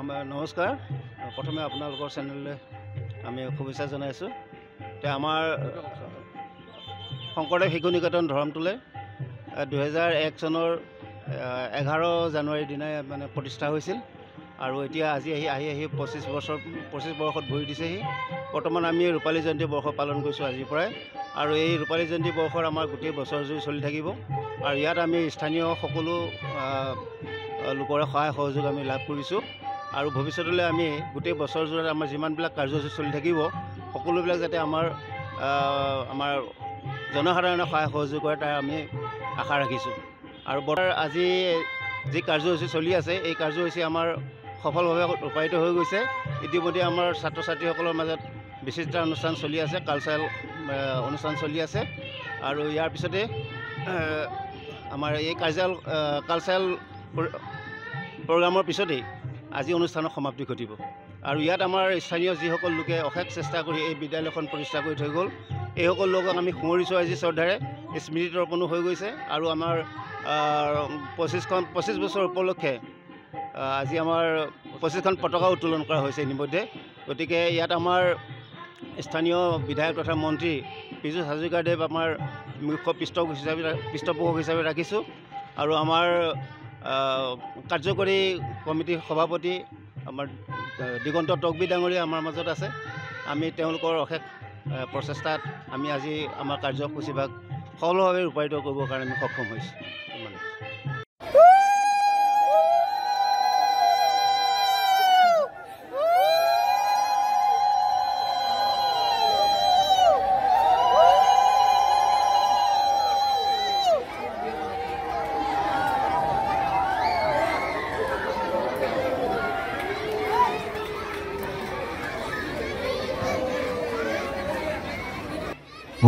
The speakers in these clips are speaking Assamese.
নমস্কাৰ। প্ৰথমে আপোনালোকৰ চেনেললৈ আমি শুভেচ্ছা জনাইছোঁ। আমাৰ শংকৰদেৱ শিশু নিকেতন ধৰমটোলে 2001 চনৰ 11 জানুৱাৰীৰ দিনাই মানে প্ৰতিষ্ঠা হৈছিল আৰু এতিয়া আজি আহি 25 বৰ্ষত ভৰি দিছেহি। বৰ্তমান আমি ৰূপালী জয়ন্তী বৰ্ষ পালন কৰিছোঁ আজিৰ পৰাই, আৰু এই ৰূপালী জয়ন্তী বৰ্ষৰ আমাৰ গোটেই বছৰজুৰি চলি থাকিব। আৰু ইয়াত আমি স্থানীয় সকলো লোকৰে সহায় সহযোগ আমি লাভ কৰিছোঁ, আৰু ভৱিষ্যতলৈ আমি গোটেই বছৰজোৰাত আমাৰ যিমানবিলাক কাৰ্যসূচী চলি থাকিব সকলোবিলাক যাতে আমাৰ জনসাধাৰণে সহায় সহযোগ কৰে তাৰ আমি আশা ৰাখিছোঁ। আৰু আজি যি কাৰ্যসূচী চলি আছে এই কাৰ্যসূচী আমাৰ সফলভাৱে ৰূপায়িত হৈ গৈছে। ইতিমধ্যে আমাৰ ছাত্ৰ ছাত্ৰীসকলৰ মাজত বিচিত্ৰ অনুষ্ঠান চলি আছে, কালচাৰেল অনুষ্ঠান চলি আছে, আৰু ইয়াৰ পিছতে আমাৰ এই কালচাৰেল প্ৰগ্ৰামৰ পিছতেই আজি অনুষ্ঠানৰ সমাপ্তি ঘটিব। আৰু ইয়াত আমাৰ স্থানীয় যিসকল লোকে অশেষ চেষ্টা কৰি এই বিদ্যালয়খন প্ৰতিষ্ঠা কৰি থৈ গ'ল, এইসকল লোকক আমি সুঁৱৰিছোঁ আজি শ্ৰদ্ধাৰে। স্মৃতি তৰ্পণো হৈ গৈছে, আৰু আমাৰ 25 বছৰ উপলক্ষে আজি আমাৰ 25খন পতাকা উত্তোলন কৰা হৈছে ইতিমধ্যে। গতিকে ইয়াত আমাৰ স্থানীয় বিধায়ক তথা মন্ত্ৰী পীযুষ হাজৰিকাদেৱ আমাৰ মুখ্য পৃষ্ঠপোষক হিচাপে ৰাখিছোঁ, আৰু আমাৰ কাৰ্যকৰী কমিটিৰ সভাপতি আমাৰ দিগন্ত তকবি ডাঙৰীয়া আমাৰ মাজত আছে। আমি তেওঁলোকৰ অশেষ প্ৰচেষ্টাত আমি আজি আমাৰ কাৰ্যসূচীভাগ সফলভাৱে ৰূপায়িত কৰিবৰ কাৰণে আমি সক্ষম হৈছোঁ।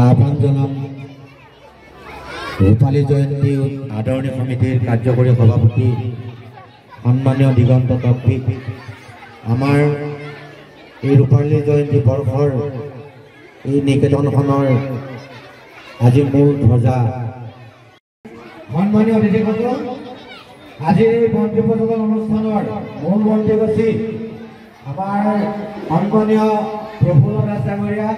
আহ্বান জনাম ৰূপালী জয়ন্তী আদৰণি সমিতিৰ কাৰ্যকৰী সভাপতি সন্মানীয় দিগন্ত তকবি। আমাৰ এই ৰূপালী জয়ন্তী বৰ্ষৰ এই নিকেতনখনৰ আজি মূল ধ্বজা। সন্মানীয় অতিথিসকল, আজিৰ এই মন্ত্ৰী প্ৰদান অনুষ্ঠানৰ মূল মন্ত্ৰী আমাৰ সন্মানীয় প্ৰফুল্ল দাস ডাঙৰীয়া।